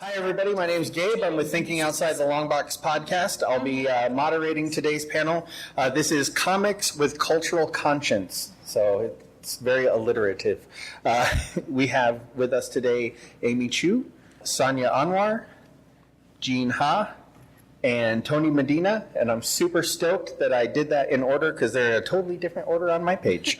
Hi, everybody. My name is Gabe. I'm with Thinking Outside the Long Box podcast. I'll be moderating today's panel. This is Comics with Cultural Conscience, so it's very alliterative. We have with us today Amy Chu, Sanya Anwar, Jean Ha, and Tony Medina, and I'm super stoked that I did that in order because they're in a totally different order on my page.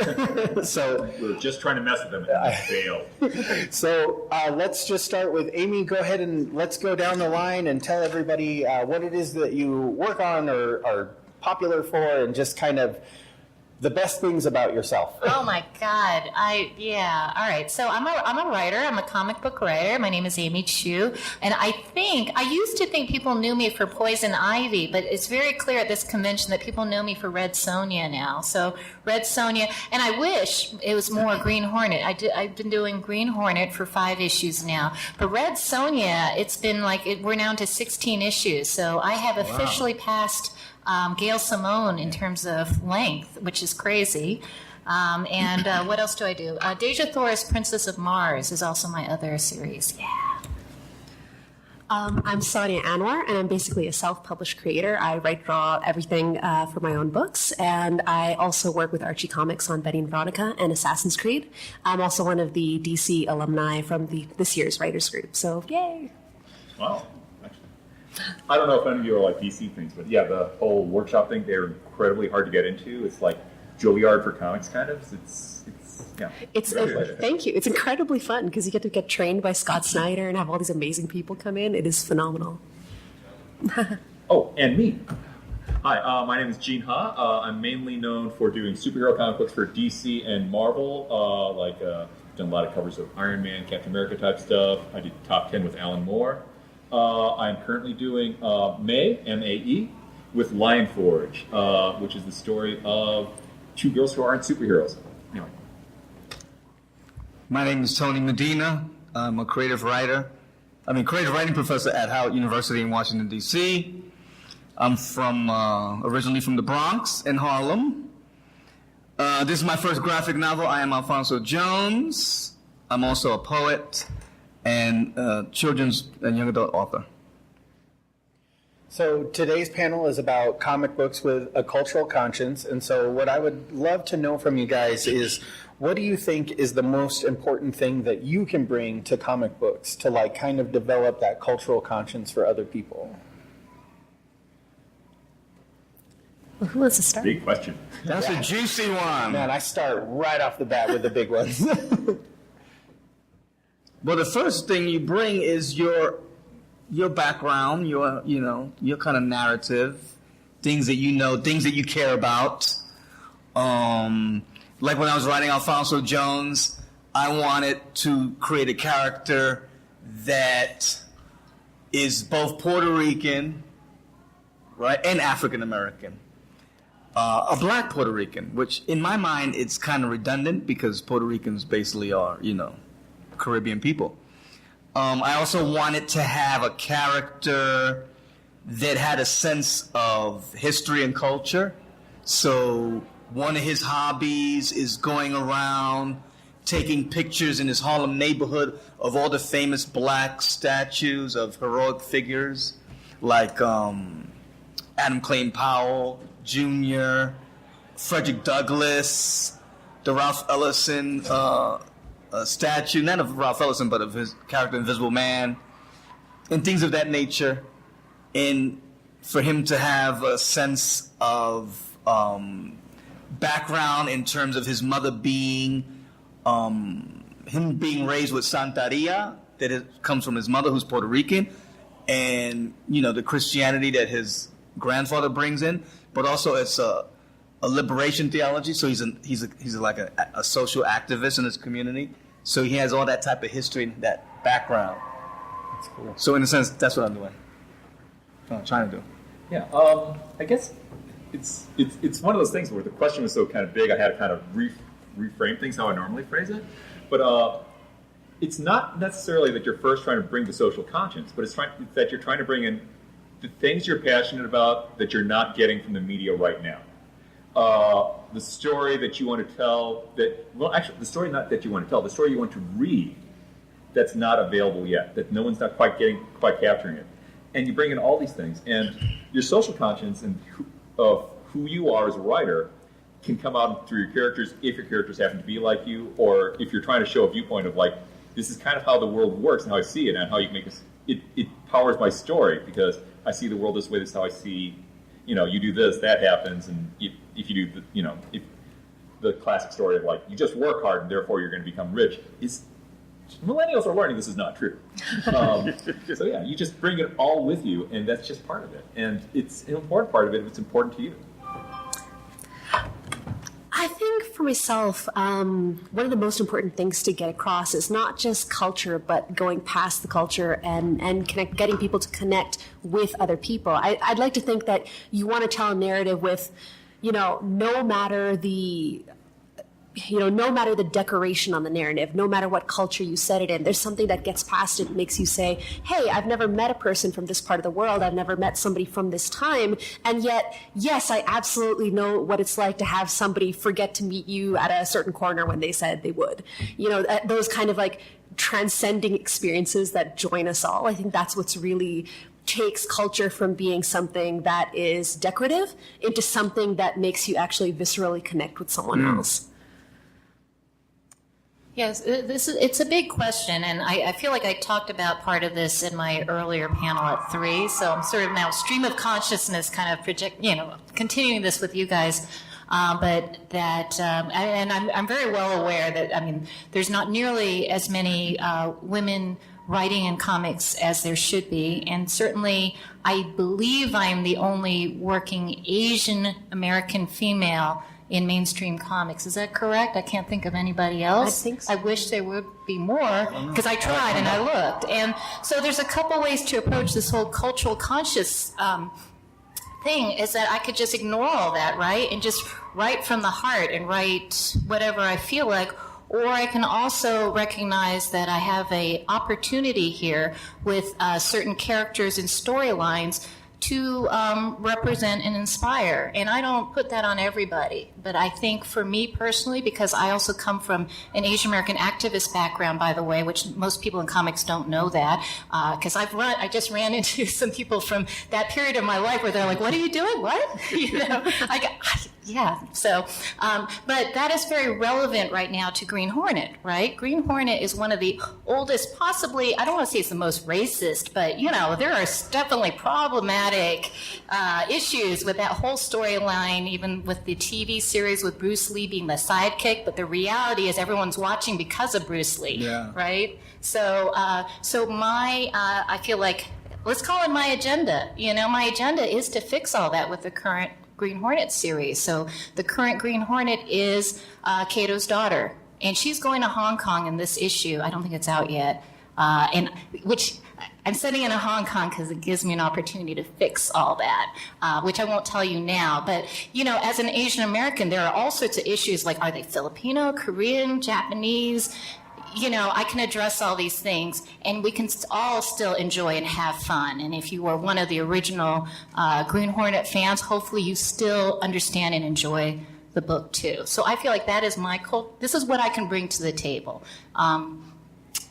So we were just trying to mess with them and failed. So let's just start with Amy. Go ahead and let's go down the line and tell everybody what it is that you work on or are popular for, and just kind of the best things about yourself. Oh my God. All right. So I'm a writer. I'm a comic book writer. My name is Amy Chu. And I used to think people knew me for Poison Ivy, but it's very clear at this convention that people know me for Red Sonja now. So Red Sonja, and I wish it was more Green Hornet. I've been doing Green Hornet for 5 issues now. But Red Sonja, it's been we're now to 16 issues. So I have officially passed Gail Simone in terms of length, which is crazy. And what else do I do? Deja Thoris, Princess of Mars, is also my other series. Yeah. I'm Sanya Anwar, and I'm basically a self-published creator. I write, draw everything for my own books, and I also work with Archie Comics on Betty and Veronica and Assassin's Creed. I'm also one of the DC alumni from this year's writers group, so yay! Wow. I don't know if any of you are like DC things, but yeah, the whole workshop thing, they're incredibly hard to get into. It's like Juilliard for comics, kind of. Thank you. It's incredibly fun because you get trained by Scott Snyder and have all these amazing people come in. It is phenomenal. Oh, and me. Hi, my name is Jean Ha. I'm mainly known for doing superhero comic books for DC and Marvel. Done a lot of covers of Iron Man, Captain America type stuff. I did Top 10 with Alan Moore. I'm currently doing May, M-A-E, with Lion Forge, which is the story of 2 girls who aren't superheroes. Anyway. My name is Tony Medina. I'm a creative writer. I'm a creative writing professor at Howard University in Washington, D.C. I'm originally from the Bronx in Harlem. This is my first graphic novel. I am Alfonso Jones. I'm also a poet and children's and young adult author. So today's panel is about comic books with a cultural conscience, and so what I would love to know from you guys is, what do you think is the most important thing that you can bring to comic books to kind of develop that cultural conscience for other people? Well, who wants to start? Big question. That's a juicy one. Man, I start right off the bat with the big ones. Well, the first thing you bring is your background, your kind of narrative, things that you know, things that you care about. Like when I was writing Alfonso Jones, I wanted to create a character that is both Puerto Rican, right, and African American. A black Puerto Rican, which in my mind it's kind of redundant because Puerto Ricans basically are, Caribbean people. I also wanted to have a character that had a sense of history and culture. So one of his hobbies is going around taking pictures in his Harlem neighborhood of all the famous black statues of heroic figures like Adam Clayton Powell Jr., Frederick Douglass, the Ralph Ellison statue, not of Ralph Ellison, but of his character Invisible Man, and things of that nature. And for him to have a sense of background in terms of his mother being, him being raised with Santeria, that it comes from his mother who's Puerto Rican, and, the Christianity that his grandfather brings in, but also it's a liberation theology. So he's like a social activist in his community. So he has all that type of history and that background. That's cool. So in a sense, that's what I'm doing. Trying to do. Yeah, I guess it's one of those things where the question was so kind of big, I had to kind of reframe things how I normally phrase it. But it's not necessarily that you're first trying to bring the social conscience, but it's that you're trying to bring in the things you're passionate about that you're not getting from the media right now. The story that you want to tell, the story not that you want to tell, the story you want to read that's not available yet, that no one's not quite capturing it. And you bring in all these things, and your social conscience and of who you are as a writer can come out through your characters if your characters happen to be like you, or if you're trying to show a viewpoint of like, this is kind of how the world works and how I see it, and how you make it powers my story because I see the world this way. This is how I see, you do this, that happens, and if you do, if the classic story of like you just work hard and therefore you're going to become rich is. Millennials are learning this is not true. So yeah, you just bring it all with you, and that's just part of it. And it's an important part of it if it's important to you. I think for myself, one of the most important things to get across is not just culture, but going past the culture and getting people to connect with other people. I'd like to think that you want to tell a narrative with, no matter the decoration on the narrative, no matter what culture you set it in, there's something that gets past it, makes you say, hey, I've never met a person from this part of the world. I've never met somebody from this time. And yet, yes, I absolutely know what it's like to have somebody forget to meet you at a certain corner when they said they would. Those kind of like transcending experiences that join us all. I think that's what's really takes culture from being something that is decorative into something that makes you actually viscerally connect with someone else. Yes, it's a big question, and I feel like I talked about part of this in my earlier panel at 3, so I'm sort of now stream of consciousness kind of continuing this with you guys, but that, and I'm very well aware that, there's not nearly as many women writing in comics as there should be, and certainly I believe I'm the only working Asian American female in mainstream comics. Is that correct? I can't think of anybody else. I think so. I wish there would be more, because I tried and I looked. And so there's a couple ways to approach this whole cultural conscious thing, is that I could just ignore all that, right? And just write from the heart and write whatever I feel like. Or I can also recognize that I have an opportunity here with certain characters and storylines to represent and inspire. And I don't put that on everybody. But I think for me personally, because I also come from an Asian American activist background, by the way, which most people in comics don't know that, because I just ran into some people from that period of my life where they're like, what are you doing? What? Yeah. So, but that is very relevant right now to Green Hornet, right? Green Hornet is one of the oldest, possibly, I don't want to say it's the most racist, but, there are definitely problematic issues with that whole storyline, even with the TV series with Bruce Lee being the sidekick, but the reality is everyone's watching because of Bruce Lee, right? So, I feel like, let's call it my agenda. My agenda is to fix all that with the current Green Hornet series. So the current Green Hornet is Kato's daughter, and she's going to Hong Kong in this issue. I don't think it's out yet, and which I'm setting in Hong Kong because it gives me an opportunity to fix all that, which I won't tell you now. But as an Asian American, there are all sorts of issues like, are they Filipino, Korean, Japanese? I can address all these things, and we can all still enjoy and have fun. And if you were one of the original Green Hornet fans, hopefully you still understand and enjoy the book too. So I feel like that is this is what I can bring to the table.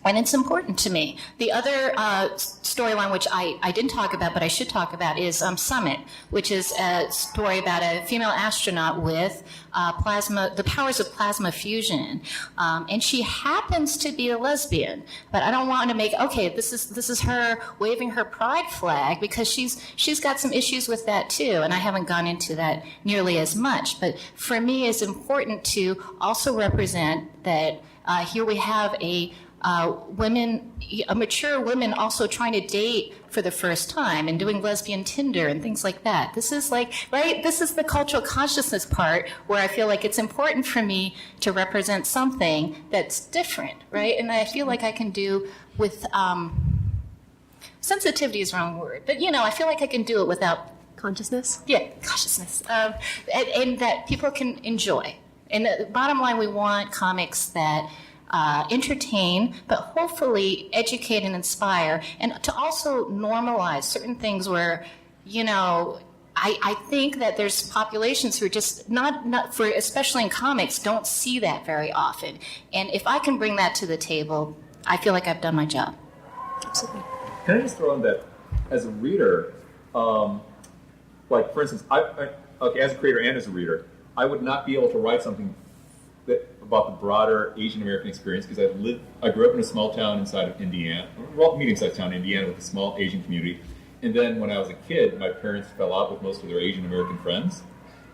And it's important to me. The other storyline, which I didn't talk about, but I should talk about, is Summit, which is a story about a female astronaut with the powers of plasma fusion. And she happens to be a lesbian, but I don't want to make, this is her waving her pride flag, because she's got some issues with that too, and I haven't gone into that nearly as much. But for me, it's important to also represent that here we have a mature women also trying to date for the first time and doing lesbian Tinder and things like that. This is this is the cultural consciousness part where I feel like it's important for me to represent something that's different, right? And I feel like I can do with, sensitivity is the wrong word, but I feel like I can do it without Consciousness? Yeah, consciousness. And that people can enjoy. And the bottom line, we want comics that entertain, but hopefully educate and inspire, and to also normalize certain things where, I think that there's populations who are just not for, especially in comics, don't see that very often. And if I can bring that to the table, I feel like I've done my job. Absolutely. Can I just throw in that as a reader, like for instance, okay, as a creator and as a reader, I would not be able to write something about the broader Asian American experience because I grew up in a small town inside of Indiana, well, medium-sized town in Indiana with a small Asian community. And then when I was a kid, my parents fell out with most of their Asian American friends.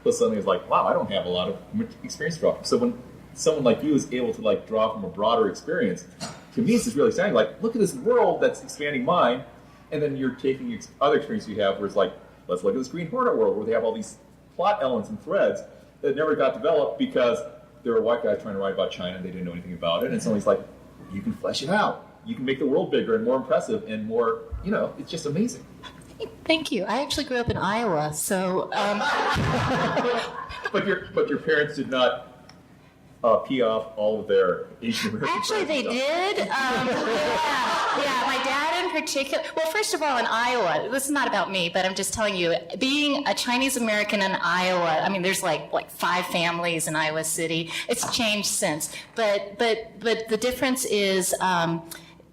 So suddenly it's like, wow, I don't have a lot of experience to draw from. So when someone like you is able to like draw from a broader experience, to me it's just really exciting. Like, look at this world that's expanding mine, and then you're taking other experiences you have where it's like, let's look at this Green Hornet world where they have all these plot elements and threads that never got developed because there were white guys trying to write about China and they didn't know anything about it. And suddenly it's like, you can flesh it out. You can make the world bigger and more impressive and more, it's just amazing. Thank you. I actually grew up in Iowa, so. But your parents did not pee off all of their Asian American. Actually, they did. Yeah, my dad in particular. Well, first of all, in Iowa, this is not about me, but I'm just telling you, being a Chinese American in Iowa, I mean, there's like 5 families in Iowa City. It's changed since, but the difference is.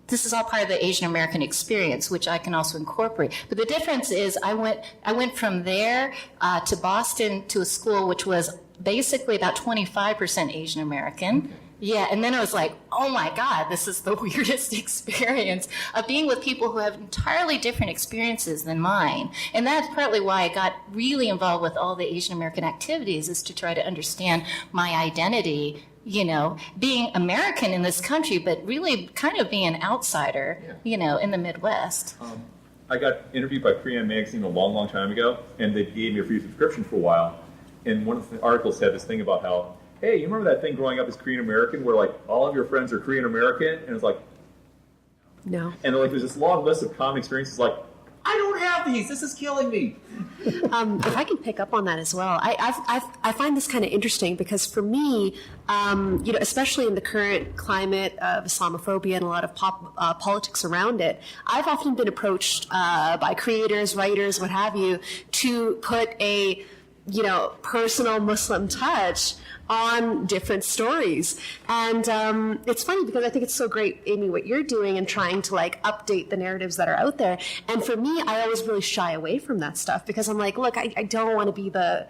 This is all part of the Asian American experience, which I can also incorporate. But the difference is I went from there to Boston to a school which was basically about 25% Asian American. Yeah, and then I was like, oh my God, this is the weirdest experience of being with people who have entirely different experiences than mine. And that's partly why I got really involved with all the Asian American activities, is to try to understand my identity, being American in this country, but really kind of being an outsider, in the Midwest. I got interviewed by Korean Magazine a long, long time ago, and they gave me a free subscription for a while. And one of the articles had this thing about how, hey, you remember that thing growing up as Korean American where like all of your friends are Korean American? And it's like, No. and like there's this long list of common experiences like, I don't have these. This is killing me. If I can pick up on that as well, I find this kind of interesting because for me, especially in the current climate of Islamophobia and a lot of politics around it, I've often been approached by creators, writers, what have you, to put a personal Muslim touch on different stories. And it's funny because I think it's so great, Amy, what you're doing and trying to like update the narratives that are out there. And for me, I always really shy away from that stuff because I'm like, look, I don't want to be the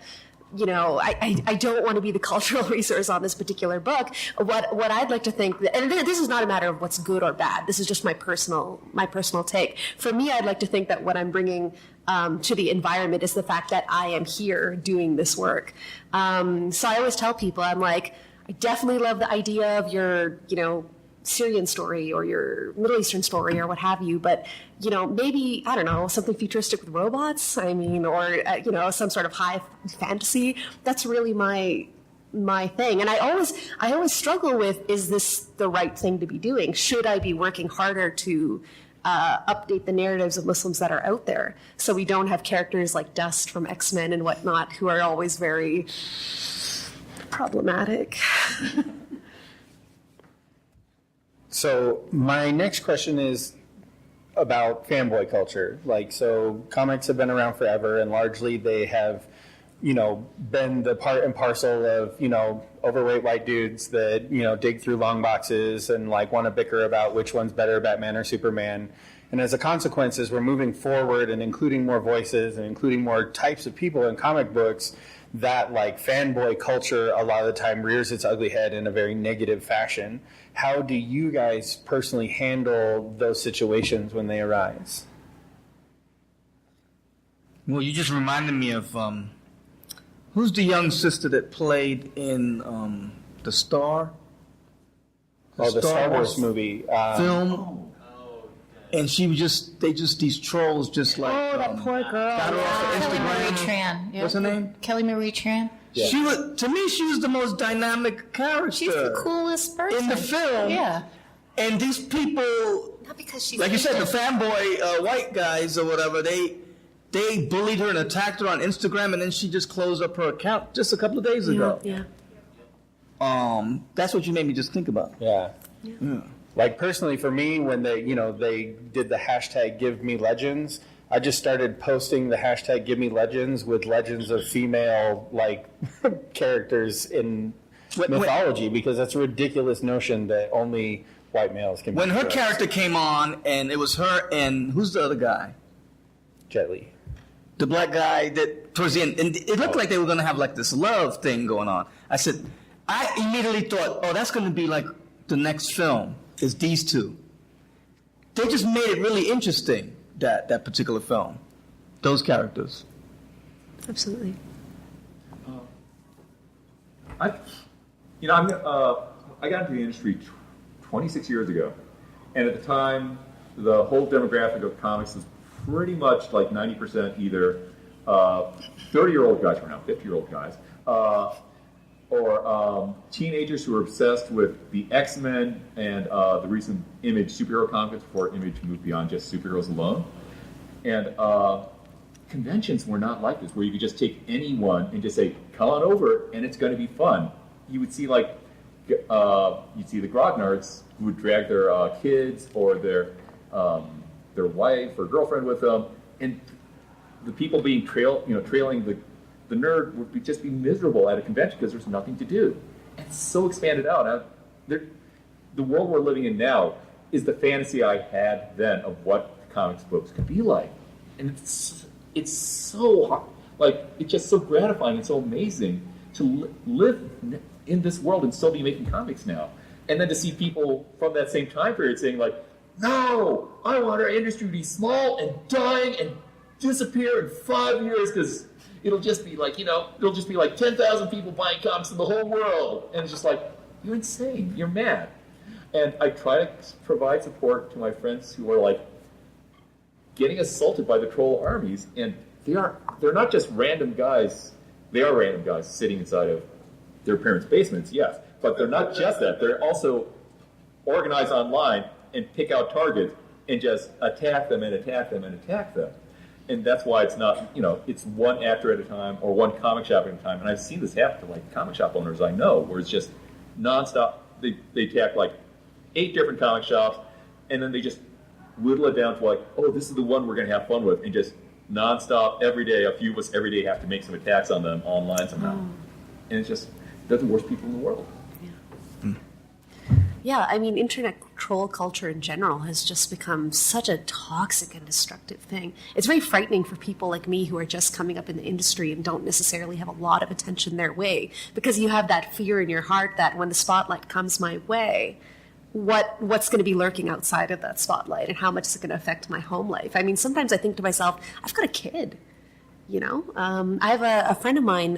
I don't want to be the cultural resource on this particular book. What I'd like to think, and this is not a matter of what's good or bad. This is just my personal take. For me, I'd like to think that what I'm bringing to the environment is the fact that I am here doing this work. So I always tell people, I'm like, I definitely love the idea of your, Syrian story or your Middle Eastern story or what have you, but maybe, I don't know, something futuristic with robots, or some sort of high fantasy. That's really my thing. And I always struggle with, is this the right thing to be doing? Should I be working harder to update the narratives of Muslims that are out there so we don't have characters like Dust from X-Men and whatnot who are always very problematic? So my next question is about fanboy culture. So comics have been around forever, and largely they have, been the part and parcel of, overweight white dudes that, dig through long boxes and want to bicker about which one's better, Batman or Superman. And as a consequence, as we're moving forward and including more voices and including more types of people in comic books, that fanboy culture a lot of the time rears its ugly head in a very negative fashion. How do you guys personally handle those situations when they arise? Well, you just reminded me of who's the young sister that played in The Star? The Star Wars movie. Film. And she was these trolls just like. Oh, that poor girl. Got her off of Kelly Marie Instagram. Tran. Yeah. What's her name? Kelly Marie Tran. Yeah. To me, she was the most dynamic character. She's the coolest person in the film. Yeah. And these people, Not because she's like you said, the Asian. fanboy white guys or whatever, they bullied her and attacked her on Instagram, and then she just closed up her account just a couple of days ago. Yeah. That's what you made me just think about. Yeah. Yeah. Personally for me, when they did the hashtag Give Me Legends, I just started posting the hashtag Give Me Legends with legends of female characters in mythology, because that's a ridiculous notion that only white males can be When her gross. character came on, and it was her and who's the other guy? Jet Li. The black guy that towards the end, and it looked like they were going to have like this love thing going on. I immediately thought, oh, that's going to be like the next film is these two. They just made it really interesting, that particular film, those characters. Absolutely. I got into the industry 26 years ago, and at the time, the whole demographic of comics was pretty much like 90% either 30-year-old guys, for now 50-year-old guys, or teenagers who were obsessed with the X-Men and the recent Image superhero comics before Image moved beyond just superheroes alone. And conventions were not like this, where you could just take anyone and just say, come on over, and it's going to be fun. You would see you'd see the grognards who would drag their kids or their wife or girlfriend with them, and the people being trailing the nerd would just be miserable at a convention because there's nothing to do. And it's so expanded out. The world we're living in now is the fantasy I had then of what comics books could be like, and it's so hard, it's just so gratifying and so amazing to live in this world and still be making comics now, and then to see people from that same time period saying no, I want our industry to be small and dying and disappear in 5 years because it'll just be it'll just be 10,000 people buying comics in the whole world. And it's just you're insane, you're mad. And I try to provide support to my friends who are getting assaulted by the troll armies, and they're not just random guys. They are random guys sitting inside of their parents' basements, yes, but they're not just that. They're also organized online and pick out targets and just attack them and attack them and attack them. And that's why it's not, it's one actor at a time or one comic shop at a time. And I've seen this happen to comic shop owners I know, where it's just nonstop. They attack 8 different comic shops, and then they just whittle it down to oh, this is the one we're going to have fun with, and just nonstop every day. A few of us every day have to make some attacks on them online somehow. And it's just, they're the worst people in the world. Yeah, I mean, internet troll culture in general has just become such a toxic and destructive thing. It's very frightening for people like me who are just coming up in the industry and don't necessarily have a lot of attention their way, because you have that fear in your heart that when the spotlight comes my way, what's going to be lurking outside of that spotlight, and how much is it going to affect my home life? I mean, sometimes I think to myself, I've got a kid. I have a friend of mine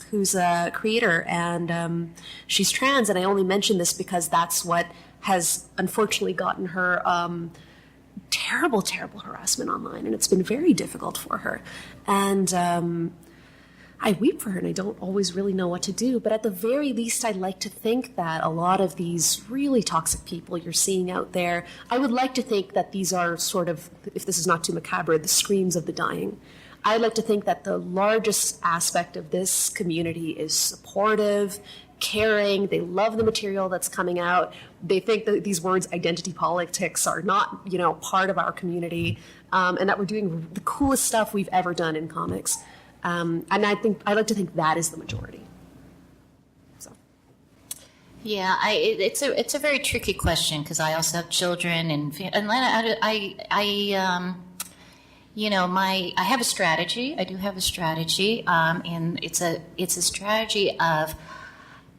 who's a creator, and she's trans, and I only mention this because that's what has unfortunately gotten her terrible, terrible harassment online, and it's been very difficult for her. And I weep for her, and I don't always really know what to do, but at the very least, I'd like to think that a lot of these really toxic people you're seeing out there, I would like to think that these are sort of, if this is not too macabre, the screams of the dying. I like to think that the largest aspect of this community is supportive, caring. They love the material that's coming out. They think that these words, identity politics, are not, part of our community, and that we're doing the coolest stuff we've ever done in comics. And I like to think that is the majority. So. Yeah, it's a very tricky question, because I also have children, and I have a strategy. I do have a strategy, and it's a strategy of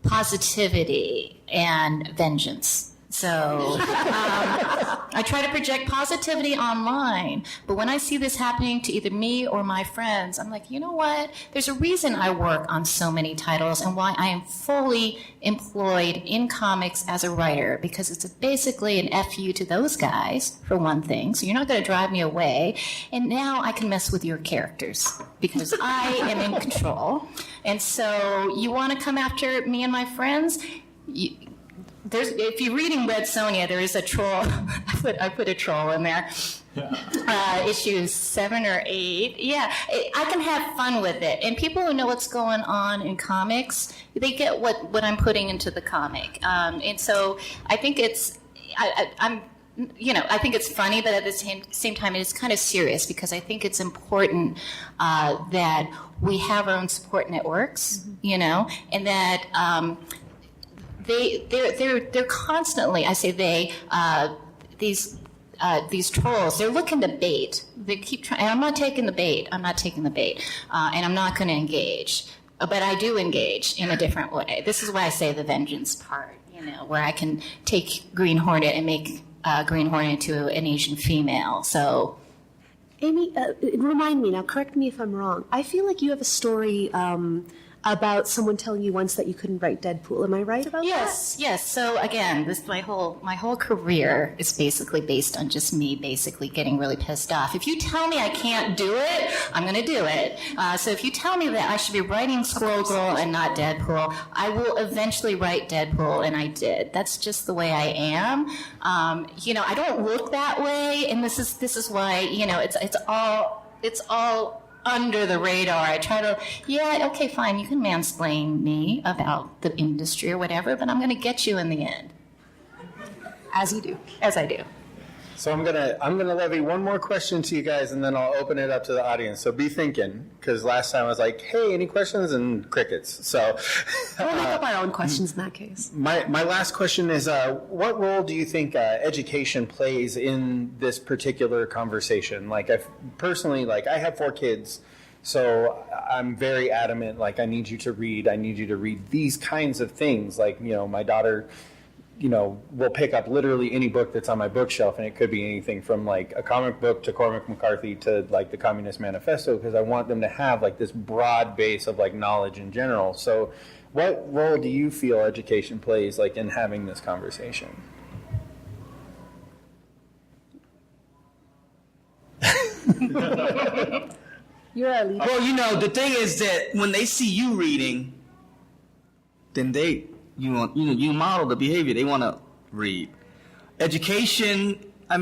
positivity and vengeance. So I try to project positivity online, but when I see this happening to either me or my friends, I'm like, you know what? There's a reason I work on so many titles and why I am fully employed in comics as a writer, because it's basically an FU to those guys, for one thing. So you're not going to drive me away. And now I can mess with your characters because I am in control. And so you want to come after me and my friends? If you're reading Red Sonja, there is a troll. I put a troll in there. Issues 7 or 8. Yeah, I can have fun with it. And people who know what's going on in comics, they get what I'm putting into the comic. And so I think I think it's funny, but at the same time, it's kind of serious, because I think it's important that we have our own support networks, and that they're constantly, I say they, these trolls, they're looking to bait. They keep trying, and I'm not taking the bait. And I'm not going to engage. But I do engage in a different way. This is why I say the vengeance part, where I can take Green Hornet and make Green Hornet into an Asian female. So, Amy, remind me now, correct me if I'm wrong. I feel like you have a story about someone telling you once that you couldn't write Deadpool. Am I right about that? Yes. So again, my whole career is basically based on just me basically getting really pissed off. If you tell me I can't do it, I'm going to do it. So if you tell me that I should be writing Squirrel Girl and not Deadpool, I will eventually write Deadpool, and I did. That's just the way I am. I don't look that way, and this is why it's all under the radar. I try to, okay, fine, you can mansplain me about the industry or whatever, but I'm going to get you in the end. As you do. As I do. So I'm gonna levy one more question to you guys, and then I'll open it up to the audience. So be thinking, because last time I was like, "Hey, any questions?" and crickets. So We'll make up our own questions in that case. my last question is, what role do you think education plays in this particular conversation? Like, personally, I have 4 kids, so I'm very adamant. Like, I need you to read. I need you to read these kinds of things. Like, my daughter, will pick up literally any book that's on my bookshelf, and it could be anything from like a comic book to Cormac McCarthy to like the Communist Manifesto, because I want them to have like this broad base of like knowledge in general. So what role do you feel education plays like in having this conversation? You're a leader. Well, the thing is that when they see you reading, then you model the behavior. They want to read. Education, I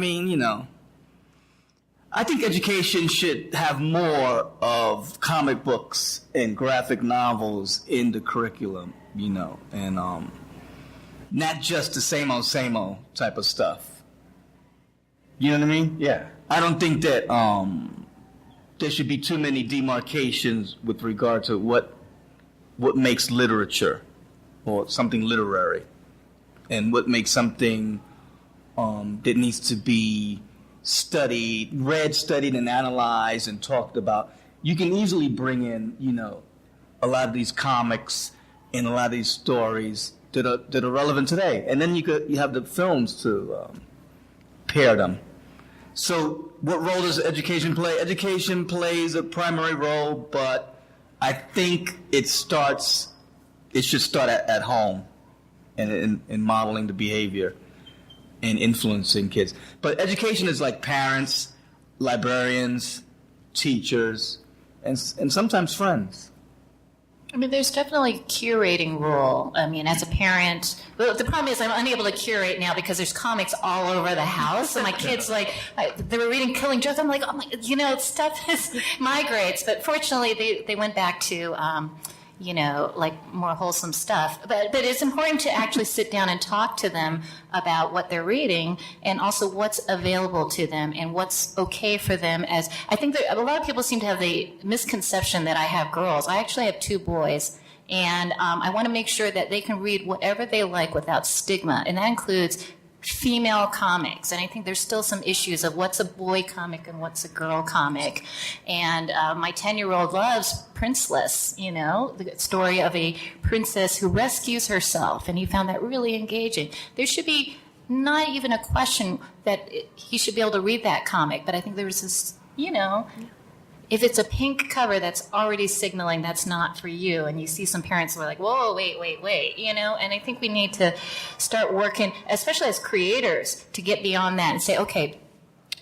think education should have more of comic books and graphic novels in the curriculum, and not just the same old type of stuff. You know what I mean? Yeah. I don't think that there should be too many demarcations with regard to what makes literature or something literary, and what makes something that needs to be read, studied, and analyzed and talked about. You can easily bring in, a lot of these comics and a lot of these stories that are relevant today, and then you have the films to pair them. So, what role does education play? Education plays a primary role, but I think it should start at home and in modeling the behavior and influencing kids. But education is like parents, librarians, teachers, and sometimes friends. There's definitely a curating role. As a parent, the problem is I'm unable to curate now because there's comics all over the house. And my kids, they were reading Killing Jokes. I'm like, oh my, stuff migrates. But fortunately, they went back to, more wholesome stuff. But it's important to actually sit down and talk to them about what they're reading and also what's available to them and what's okay for them. As I think that a lot of people seem to have the misconception that I have girls. I actually have 2 boys. And I want to make sure that they can read whatever they like without stigma. And that includes female comics, and I think there's still some issues of what's a boy comic and what's a girl comic. And my 10-year-old loves Princeless, the story of a princess who rescues herself, and he found that really engaging. There should be not even a question that he should be able to read that comic, but I think there's this, if it's a pink cover that's already signaling that's not for you, and you see some parents who are like, whoa, wait, and I think we need to start working, especially as creators, to get beyond that and say, okay,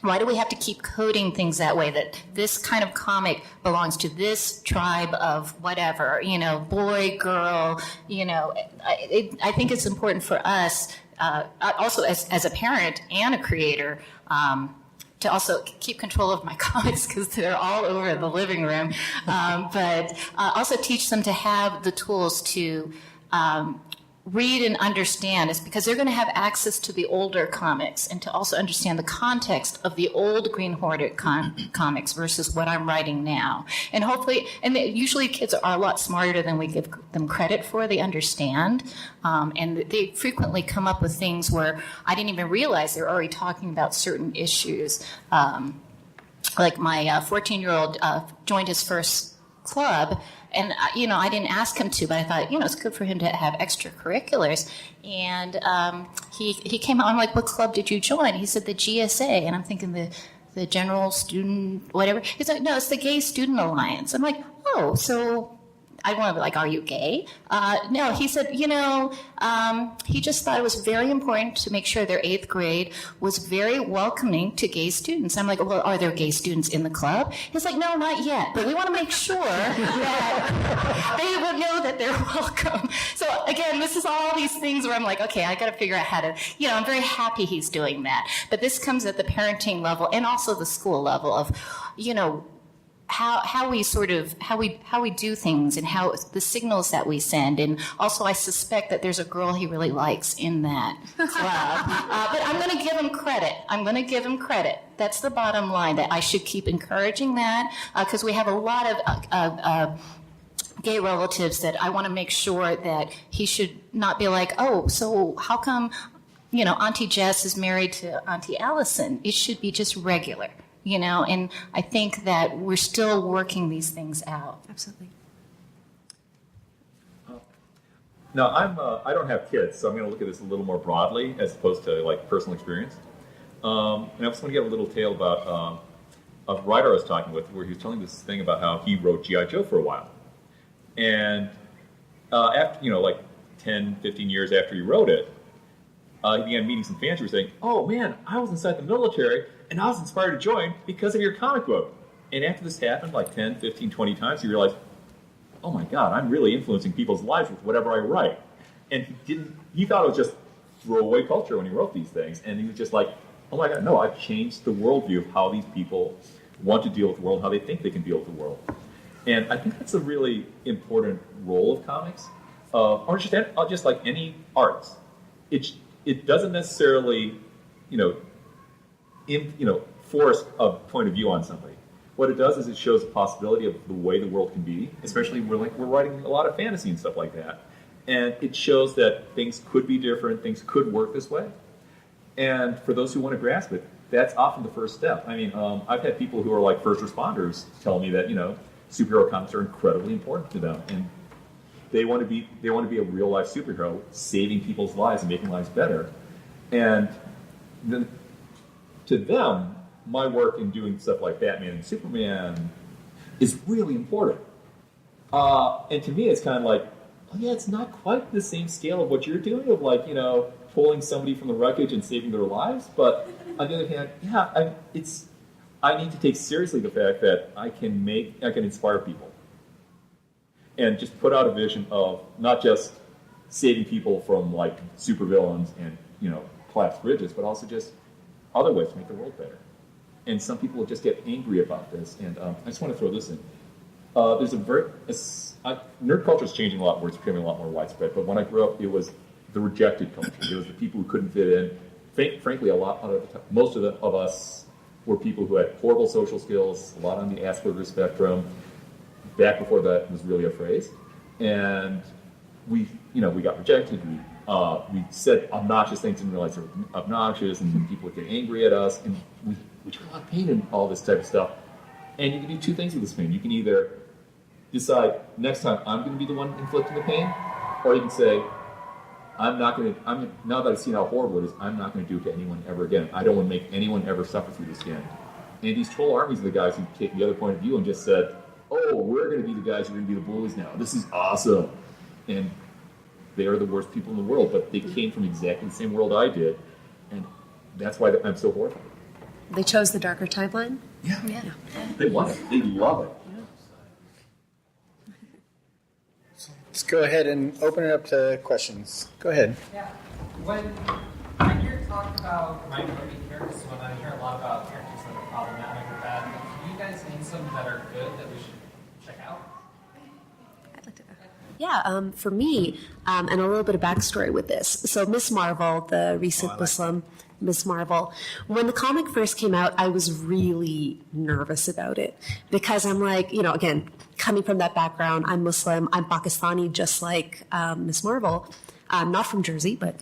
why do we have to keep coding things that way, that this kind of comic belongs to this tribe of whatever, boy, girl, I think it's important for us, also as a parent and a creator, to also keep control of my comics because they're all over the living room, but also teach them to have the tools to read and understand is because they're going to have access to the older comics and to also understand the context of the old Green Hornet comics versus what I'm writing now. And hopefully, usually kids are a lot smarter than we give them credit for. They understand. And they frequently come up with things where I didn't even realize they're already talking about certain issues. Like my 14-year-old joined his first club. And, I didn't ask him to, but I thought, it's good for him to have extracurriculars. And he came out, I'm like, what club did you join? He said the GSA. And I'm thinking the General Student, whatever. He's like, no, it's the Gay Student Alliance. I'm like, oh, so I want to be like, are you gay? No, he said, he just thought it was very important to make sure their 8th grade was very welcoming to gay students. I'm like, well, are there gay students in the club? He's like, no, not yet, but we want to make sure that they will know that they're welcome. So again, this is all these things where I'm like, okay, I got to figure out how to, I'm very happy he's doing that. But this comes at the parenting level and also the school level of, how we do things and how the signals that we send. And also I suspect that there's a girl he really likes in that club. But I'm going to give him credit. That's the bottom line, that I should keep encouraging that because we have a lot of gay relatives that I want to make sure that he should not be like, oh, so how come, Auntie Jess is married to Auntie Allison? It should be just regular. And I think that we're still working these things out. Absolutely. Now, I don't have kids, so I'm going to look at this a little more broadly as opposed to like personal experience. And I just want to get a little tale about a writer I was talking with, where he was telling this thing about how he wrote G.I. Joe for a while, and after like 10, 15 years after he wrote it, he began meeting some fans who were saying, "Oh man, I was inside the military." And I was inspired to join because of your comic book. And after this happened like 10, 15, 20 times, he realized, oh my God, I'm really influencing people's lives with whatever I write. And he thought it was just throwaway culture when he wrote these things. And he was just like, oh my God, no, I've changed the worldview of how these people want to deal with the world, how they think they can deal with the world. And I think that's a really important role of comics, or just like any arts. It doesn't necessarily, force a point of view on somebody. What it does is it shows the possibility of the way the world can be, especially we're writing a lot of fantasy and stuff like that. And it shows that things could be different, things could work this way. And for those who want to grasp it, that's often the first step. I mean, I've had people who are like first responders tell me that, superhero comics are incredibly important to them. And they want to be a real life superhero, saving people's lives and making lives better. And then to them, my work in doing stuff like Batman and Superman is really important. And to me, it's kind of like, oh yeah, it's not quite the same scale of what you're doing, of like, pulling somebody from the wreckage and saving their lives. But on the other hand, yeah, I need to take seriously the fact that I can inspire people. And just put out a vision of not just saving people from like supervillains and, collapsed bridges, but also just other ways to make the world better. And some people will just get angry about this. And I just want to throw this in. There's nerd culture is changing a lot, where it's becoming a lot more widespread. But when I grew up, it was the rejected culture. It was the people who couldn't fit in. Frankly, most of us were people who had horrible social skills, a lot on the Asperger's spectrum. Back before that was really a phrase, and we got rejected. We said obnoxious things and realized they were obnoxious, and people would get angry at us, and we took a lot of pain in all this type of stuff. And you can do two things with this pain. You can either decide next time I'm going to be the one inflicting the pain, or you can say now that I've seen how horrible it is, I'm not going to do it to anyone ever again. I don't want to make anyone ever suffer through this again. And these troll armies are the guys who take the other point of view and just said, oh, we're going to be the guys who are going to be the bullies now. This is awesome. And they are the worst people in the world, but they came from exactly the same world I did. And that's why I'm so horrified. They chose the darker timeline? Yeah. They want it. They love it. Let's go ahead and open it up to questions. Go ahead. Yeah. When you're talking about minority characters, when I hear a lot about characters that are problematic or bad, can you guys name some that are good that we should check out? I'd like to Yeah, for me, and a little bit of backstory with this. So Miss Marvel, the recent Muslim Miss Marvel, when the comic first came out, I was really nervous about it because I'm like, again, coming from that background, I'm Muslim, I'm Pakistani, just like Miss Marvel. I'm not from Jersey, but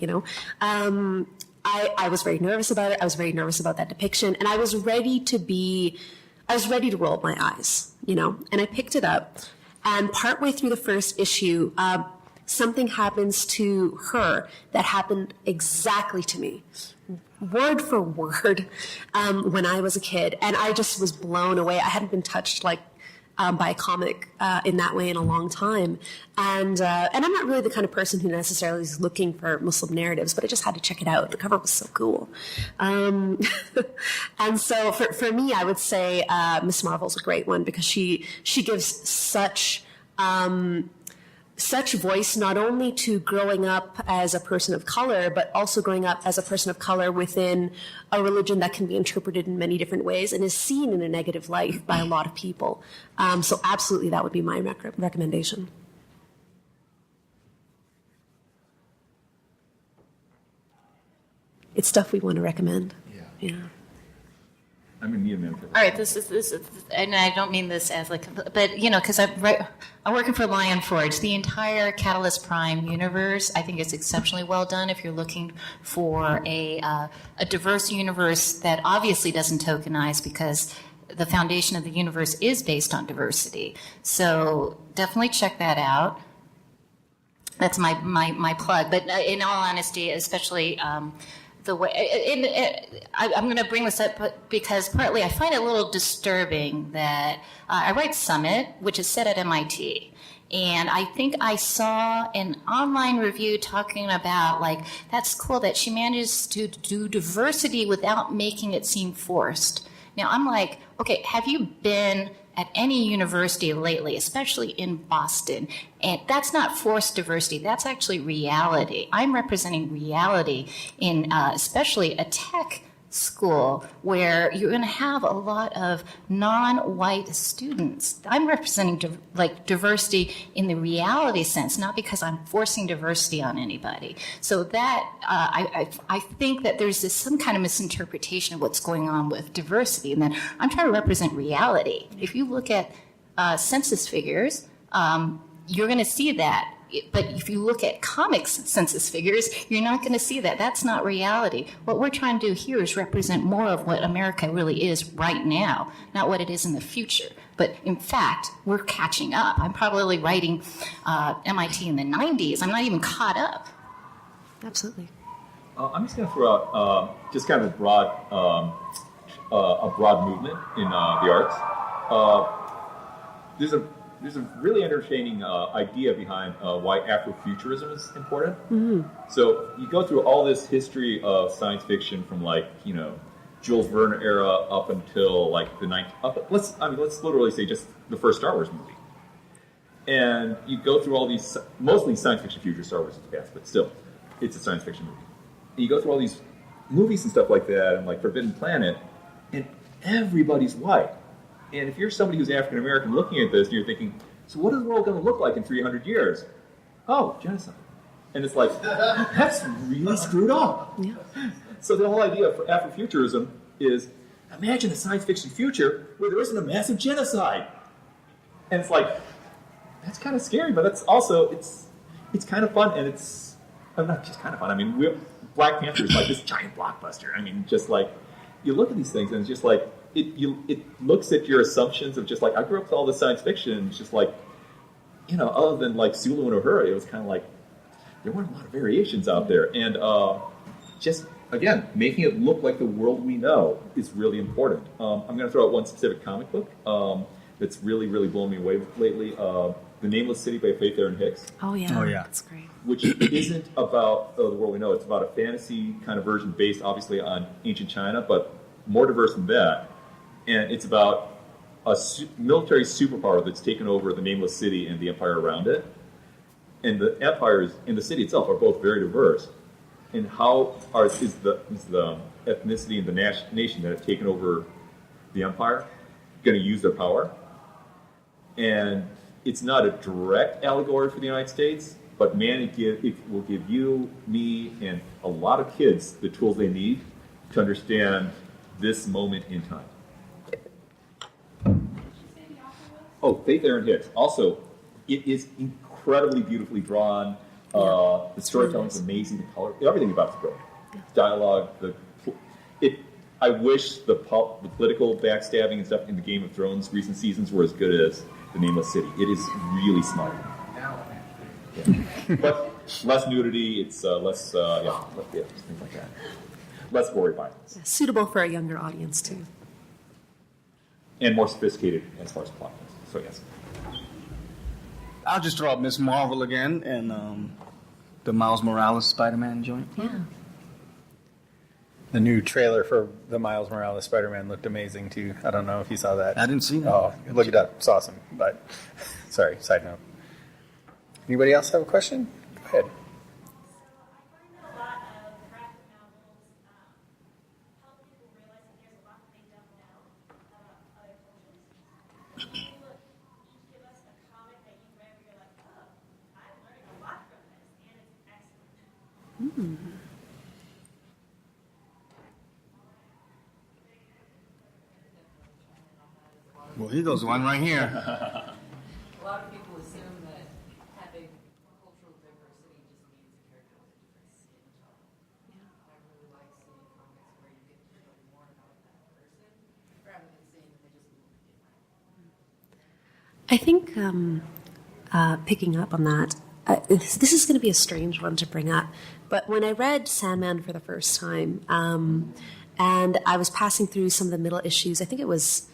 I was very nervous about it. I was very nervous about that depiction, and I was ready to roll my eyes, and I picked it up. And partway through the first issue, something happens to her that happened exactly to me, word for word, when I was a kid. And I just was blown away. I hadn't been touched by a comic in that way in a long time. And I'm not really the kind of person who necessarily is looking for Muslim narratives, but I just had to check it out. The cover was so cool. And so for me, I would say Miss Marvel's a great one because she gives such voice not only to growing up as a person of color, but also growing up as a person of color within a religion that can be interpreted in many different ways and is seen in a negative light by a lot of people. So absolutely, that would be my recommendation. It's stuff we want to recommend. Yeah. I'm in need of mentor. All right, this is, and I don't mean this as but because I'm working for Lion Forge. The entire Catalyst Prime universe, I think, is exceptionally well done. If you're looking for a diverse universe that obviously doesn't tokenize, because the foundation of the universe is based on diversity. So definitely check that out. That's my plug. But in all honesty, especially. The way I'm going to bring this up because partly I find it a little disturbing that I write Summit, which is set at MIT. And I think I saw an online review talking about, that's cool that she manages to do diversity without making it seem forced. Now, I'm like, okay, have you been at any university lately, especially in Boston? And that's not forced diversity, that's actually reality. I'm representing reality in especially a tech school where you're going to have a lot of non-white students. I'm representing diversity in the reality sense, not because I'm forcing diversity on anybody. So that I think that there's some kind of misinterpretation of what's going on with diversity, and then I'm trying to represent reality. If you look at census figures, you're going to see that. But if you look at comics census figures, you're not going to see that. That's not reality. What we're trying to do here is represent more of what America really is right now, not what it is in the future. But in fact, we're catching up. I'm probably writing MIT in the 90s. I'm not even caught up. Absolutely. I'm just going to throw out just kind of a broad movement in the arts. There's a really entertaining idea behind why Afrofuturism is important. Mm-hmm. So you go through all this history of science fiction from Jules Verne era up until let's literally say just the first Star Wars movie. And you go through all these, mostly science fiction future, Star Wars is past, but still, it's a science fiction movie. And you go through all these movies and stuff like that, and Forbidden Planet, and everybody's white. And if you're somebody who's African American looking at this, and you're thinking, so what is the world going to look like in 300 years? Oh, genocide. And it's that's really screwed up. Yeah. So the whole idea for Afrofuturism is, imagine a science fiction future where there isn't a massive genocide. And it's that's kind of scary, but that's also, it's kind of fun, and it's not just kind of fun. I mean, Black Panther is this giant blockbuster. I mean, just you look at these things, and it's just it looks at your assumptions of just I grew up with all this science fiction, and it's just other than Sulu and Uhura, it was kind of there weren't a lot of variations out there, and just again making it look like the world we know is really important. I'm going to throw out one specific comic book that's really blown me away lately. The Nameless City by Faith Erin Hicks. Oh yeah, that's great. Which isn't about the world we know. It's about a fantasy kind of version based obviously on ancient China, but more diverse than that. And it's about a military superpower that's taken over the Nameless City and the empire around it. And the empires and the city itself are both very diverse. And how is the ethnicity and the nation that have taken over the empire going to use their power? And it's not a direct allegory for the United States, but man, it will give you, me, and a lot of kids the tools they need to understand this moment in time. Oh, Faith Erin Hicks. Also, it is incredibly beautifully drawn. The storytelling is amazing. The color, everything about it's great. Dialogue, I wish the political backstabbing and stuff in the Game of Thrones recent seasons were as good as The Nameless City. It is really smart. Yeah. But less nudity, it's less, just things like that. Less gory violence. Suitable for a younger audience, too. And more sophisticated as far as plot goes. So, yes. I'll just draw up Miss Marvel again and the Miles Morales Spider-Man joint. Yeah. The new trailer for the Miles Morales Spider-Man looked amazing too. I don't know if you saw that. I didn't see that. Oh, look it up. It's awesome. But sorry, side note. Anybody else have a question? Go ahead. Well, here goes one right here. A lot of people assume that having cultural diversity just means a character with a different skin tone. I really like seeing comics where you get to know more about that person rather than saying that they just look different. I think picking up on that, this is going to be a strange one to bring up, but when I read Sandman for the first time, and I was passing through some of the middle issues, I think it was,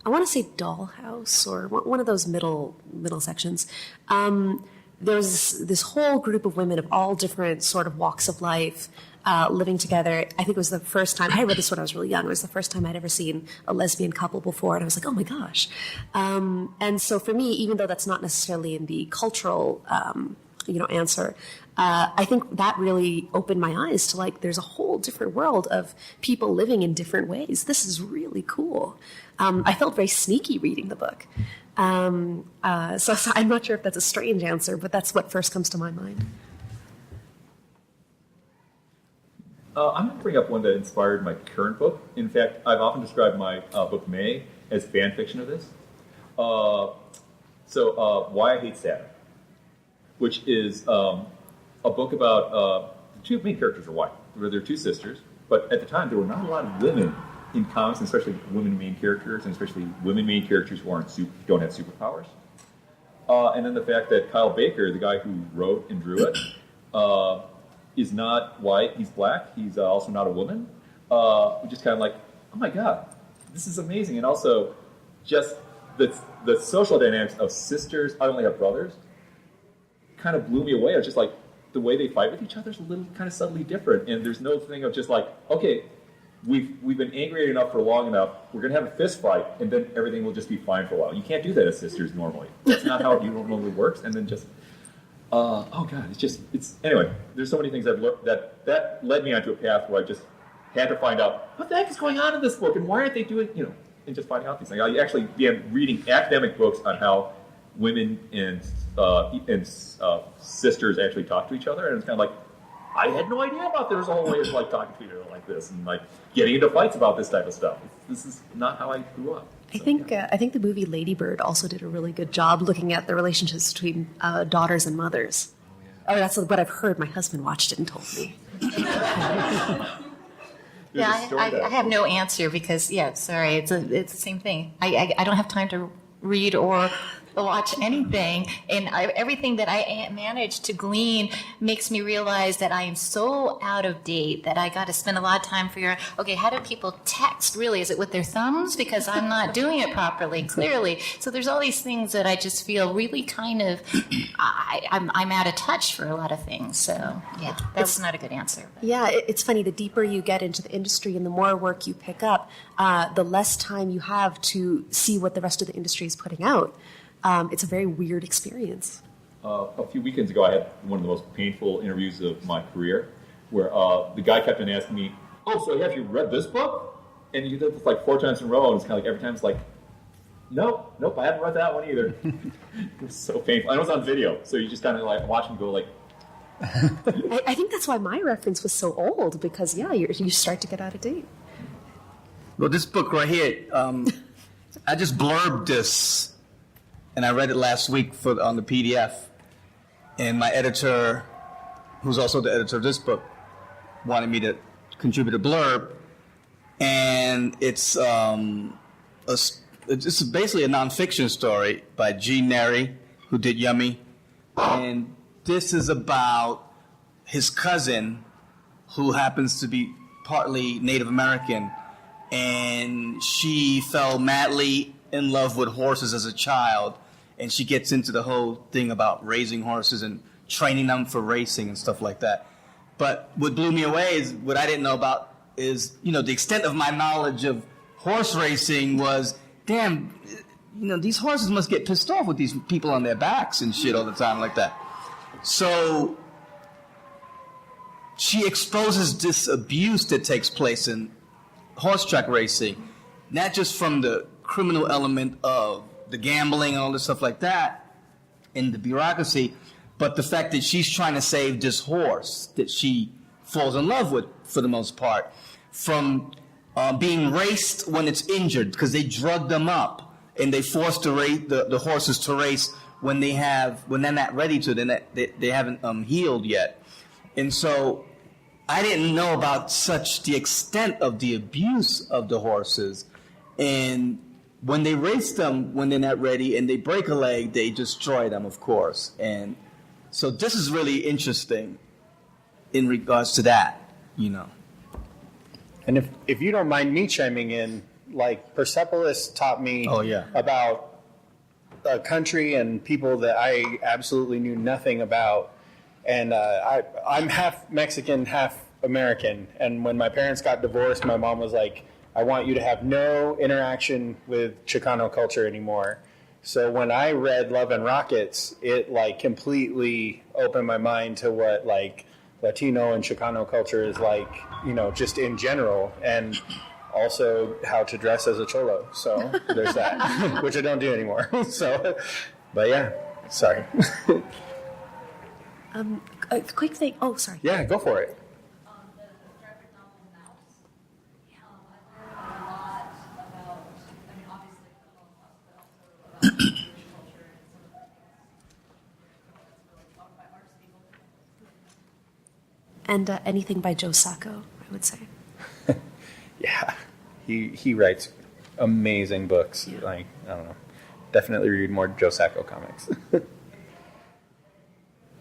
I want to say Dollhouse or one of those middle sections. There was this whole group of women of all different sort of walks of life living together. I think it was the first time, I read this when I was really young, it was the first time I'd ever seen a lesbian couple before, and I was like, oh my gosh. And so for me, even though that's not necessarily in the cultural answer, I think that really opened my eyes to like, there's a whole different world of people living in different ways. This is really cool. I felt very sneaky reading the book. So I'm not sure if that's a strange answer, but that's what first comes to my mind. I'm going to bring up one that inspired my current book. In fact, I've often described my book May as fan fiction of this. Why I Hate Saturn, which is a book about the two main characters are white. They're two sisters, but at the time there were not a lot of women in comics, and especially women main characters, and especially women main characters who don't have superpowers. And then the fact that Kyle Baker, the guy who wrote and drew it, is not white, he's black, he's also not a woman. Just kind of like, oh my god, this is amazing. And also, just the social dynamics of sisters, I only have brothers, kind of blew me away. I was just like, the way they fight with each other is a little kind of subtly different. And there's no thing of just like, okay, we've been angry enough for long enough, we're going to have a fist fight, and then everything will just be fine for a while. You can't do that as sisters normally. That's not how it normally works. And then just, oh god, anyway, there's so many things I've learned that led me onto a path where I just had to find out what the heck is going on in this book, and why aren't they doing, and just finding out these things. I actually began reading academic books on how women and sisters actually talk to each other, and it's kind of like, I had no idea about there was a whole way of like talking to each other like this, and like getting into fights about this type of stuff. This is not how I grew up. I think the movie Lady Bird also did a really good job looking at the relationships between daughters and mothers. Oh, that's what I've heard. My husband watched it and told me. I have no answer because, sorry, it's the same thing. I don't have time to read or watch anything, and everything that I managed to glean makes me realize that I am so out of date that I got to spend a lot of time figuring out, okay, how do people text really? Is it with their thumbs? Because I'm not doing it properly, clearly. So there's all these things that I just feel really kind of, I'm out of touch for a lot of things. So, that's not a good answer. Yeah, it's funny. The deeper you get into the industry and the more work you pick up, the less time you have to see what the rest of the industry is putting out. It's a very weird experience. A few weekends ago, I had one of the most painful interviews of my career, where the guy kept on asking me, "Oh, so have you read this book?" And you did this like 4 times in a row, and it's kind of like every time it's like, Nope, I haven't read that one either. It was so painful. And it was on video, so you just kind of like watch him go like. I think that's why my reference was so old, because, yeah, you start to get out of date. Well, this book right here, I just blurbed this, and I read it last week on the PDF. And my editor, who's also the editor of this book, wanted me to contribute a blurb. And it's basically a nonfiction story by Gene Neri, who did Yummy. And this is about his cousin, who happens to be partly Native American, and she fell madly in love with horses as a child, and she gets into the whole thing about raising horses and training them for racing and stuff like that. But what blew me away is what I didn't know about is, the extent of my knowledge of horse racing was, damn, these horses must get pissed off with these people on their backs and shit all the time like that. So she exposes this abuse that takes place in horse track racing, not just from the criminal element of the gambling and all this stuff like that, and the bureaucracy, but the fact that she's trying to save this horse that she falls in love with, for the most part, from being raced when it's injured, because they drug them up and they force the horses to race when they're not ready to, they haven't healed yet. And so I didn't know about the extent of the abuse of the horses. And when they race them when they're not ready and they break a leg, they destroy them, of course. And so this is really interesting in regards to that, And if you don't mind me chiming in, like Persepolis taught me about a country and people that I absolutely knew nothing about. And I'm half Mexican, half American. And when my parents got divorced, my mom was like, I want you to have no interaction with Chicano culture anymore. So when I read Love and Rockets, it like completely opened my mind to what like Latino and Chicano culture is like, just in general. And also how to dress as a cholo. So there's that, which I don't do anymore. So, but yeah, sorry. A quick thing. Oh, sorry. Yeah, go for it. The graphic novel Mouse. I've learned a lot about, obviously the Holocaust, but also about Jewish culture and some of the things that's really talked by arts people. And anything by Joe Sacco, I would say. Yeah, he writes amazing books. Yeah. Like, I don't know. Definitely read more Joe Sacco comics.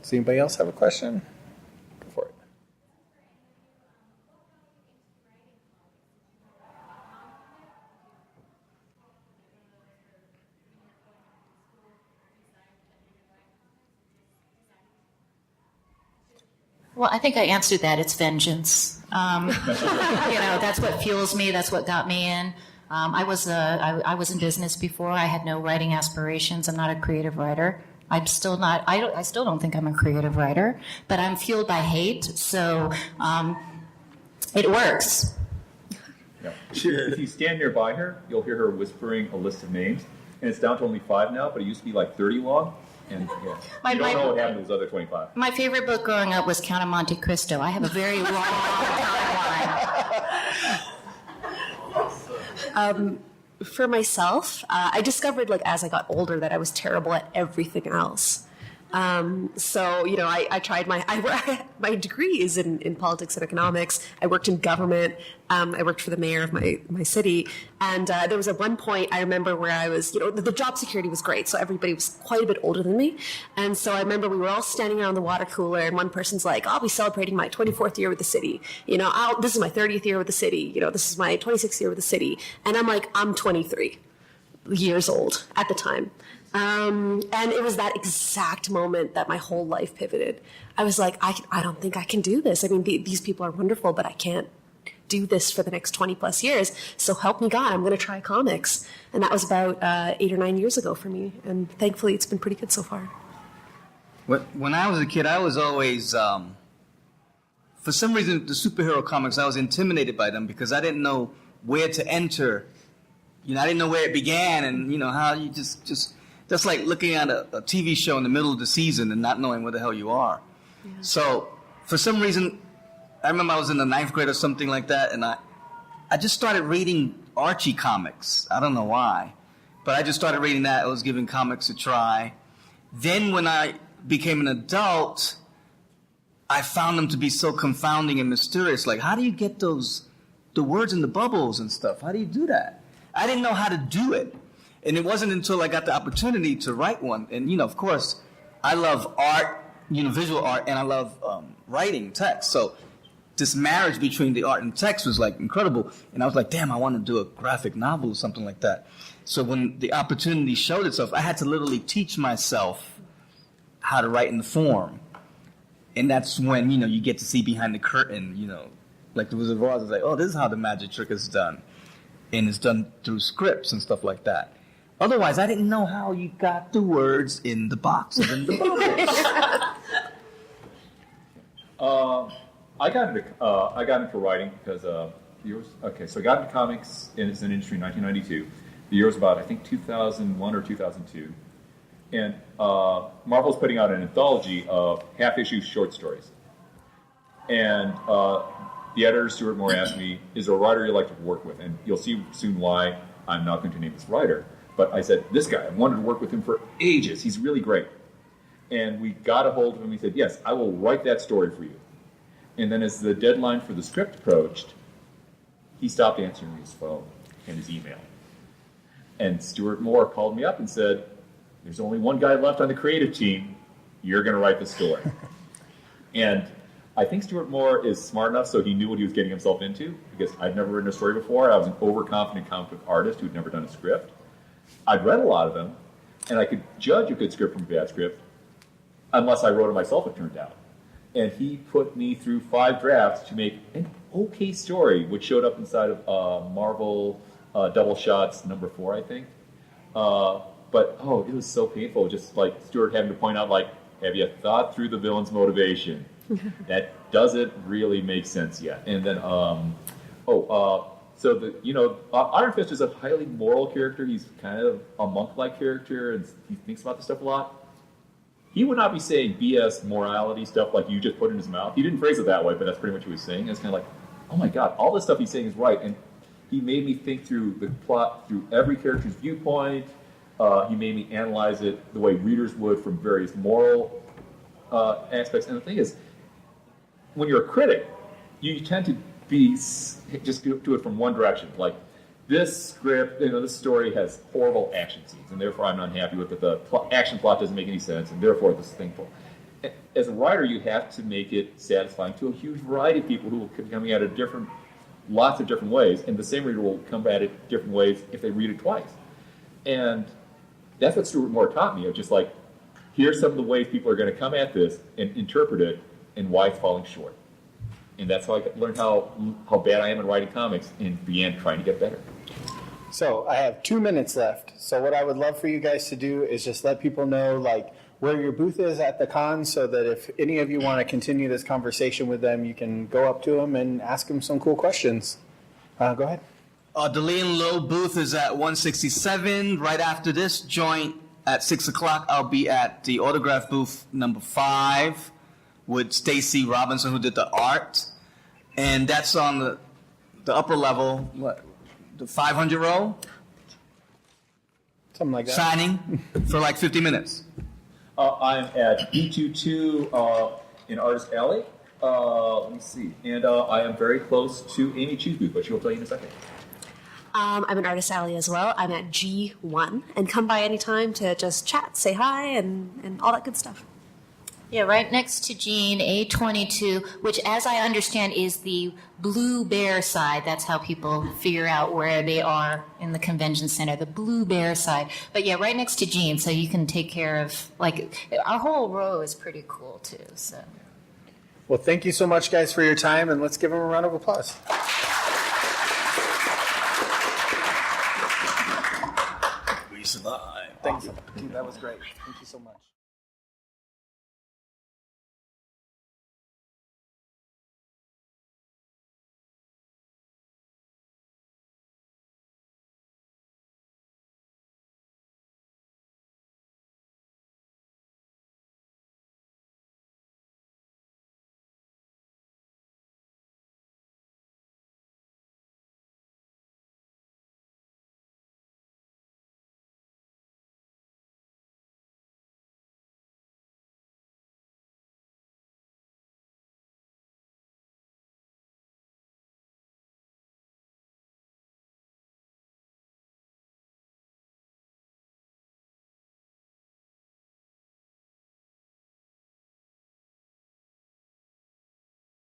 Does anybody else have a question? Go for it. Well, I think I answered that. It's vengeance. That's what fuels me. That's what got me in. I was in business before. I had no writing aspirations. I'm not a creative writer. I'm still not. I still don't think I'm a creative writer. But I'm fueled by hate. So it works. Yeah. If you stand nearby her, you'll hear her whispering a list of names, and it's down to only 5 now. But it used to be like 30 long. And yeah, you don't know what happened to those other 25. My favorite book growing up was Count of Monte Cristo. I have a very long timeline. For myself, I discovered, as I got older, that I was terrible at everything else. I tried my degree is in politics and economics. I worked in government. I worked for the mayor of my city. And there was at one point I remember where I was, the job security was great. So everybody was quite a bit older than me. And so I remember we were all standing around the water cooler and one person's like, I'll be celebrating my 24th year with the city. This is my 30th year with the city. This is my 26th year with the city. And I'm like, I'm 23 years old at the time. And it was that exact moment that my whole life pivoted. I was like, I don't think I can do this. I mean, these people are wonderful, but I can't do this for the next 20 plus years. So help me God, I'm going to try comics. And that was about 8 or 9 years ago for me. And thankfully, it's been pretty good so far. When I was a kid, I was always, for some reason, the superhero comics, I was intimidated by them because I didn't know where to enter I didn't know where it began, and how you just like looking at a TV show in the middle of the season and not knowing where the hell you are. Yeah. So for some reason, I remember I was in the 9th grade or something like that, and I just started reading Archie comics. I don't know why, but I just started reading that. I was giving comics a try. Then when I became an adult, I found them to be so confounding and mysterious. Like, how do you get the words in the bubbles and stuff? How do you do that? I didn't know how to do it. And it wasn't until I got the opportunity to write one. And, of course, I love art, visual art, and I love writing text. So this marriage between the art and text was, like, incredible. And I was like, damn, I want to do a graphic novel or something like that. So when the opportunity showed itself, I had to literally teach myself how to write in the form. And that's when, you get to see behind the curtain, like the Wizard of Oz is like, oh, this is how the magic trick is done. And it's done through scripts and stuff like that. Otherwise, I didn't know how you got the words in the boxes and the bubbles. I got into writing because so I got into comics as an industry in 1992. The year was about, I think, 2001 or 2002. And Marvel's putting out an anthology of half-issue short stories. And the editor, Stuart Moore, asked me, is there a writer you'd like to work with? And you'll see soon why I'm not going to name this writer. But I said, this guy, I wanted to work with him for ages. He's really great. And we got a hold of him. He said, yes, I will write that story for you. And then as the deadline for the script approached, he stopped answering his phone and his email. And Stuart Moore called me up and said, there's only one guy left on the creative team. You're going to write the story. And I think Stuart Moore is smart enough so he knew what he was getting himself into, because I'd never written a story before. I was an overconfident comic book artist who'd never done a script. I'd read a lot of them, and I could judge a good script from a bad script, unless I wrote it myself, it turned out. And he put me through 5 drafts to make an okay story, which showed up inside of Marvel Double Shots number 4, I think. But, it was so painful, just like Stuart having to point out, like, have you thought through the villain's motivation? That doesn't really make sense yet. And then, Iron Fist is a highly moral character. He's kind of a monk-like character, and he thinks about this stuff a lot. He would not be saying BS morality stuff like you just put in his mouth. He didn't phrase it that way, but that's pretty much what he was saying. It's kind of like, oh my God, all this stuff he's saying is right. And he made me think through the plot through every character's viewpoint. He made me analyze it the way readers would from various moral aspects. And the thing is, when you're a critic, you tend to just do it from one direction. Like, this script, this story has horrible action scenes, and therefore I'm unhappy with it. The action plot doesn't make any sense, and therefore this is thankful. As a writer, you have to make it satisfying to a huge variety of people who will be coming at it lots of different ways, and the same reader will come at it different ways if they read it twice. And that's what Stuart Moore taught me, of just like, here's some of the ways people are going to come at this and interpret it and why it's falling short. And that's how I learned how bad I am in writing comics and began trying to get better. So I have 2 minutes left. So what I would love for you guys to do is just let people know, like, where your booth is at the con, so that if any of you want to continue this conversation with them, you can go up to them and ask them some cool questions. Go ahead. The Lee and Low booth is at 167. Right after this joint at 6 o'clock, I'll be at the autograph booth number 5 with Stacy Robinson, who did the art. And that's on the upper level, the 500 row? Something like that. Signing for like 50 minutes. I'm at B22 in Artist Alley. Let me see. And I am very close to Amy Chu's booth, but she'll tell you in a second. I'm in Artist Alley as well. I'm at G1, and come by anytime to just chat, say hi, and all that good stuff. Yeah, right next to Gene, A22, which, as I understand, is the Blue Bear side. That's how people figure out where they are in the convention center, the Blue Bear side. But yeah, right next to Gene, so you can take care of, like, our whole row is pretty cool, too. So. Well, thank you so much, guys, for your time, and let's give them a round of applause. We survived. Thank you. That was great. Thank you so much.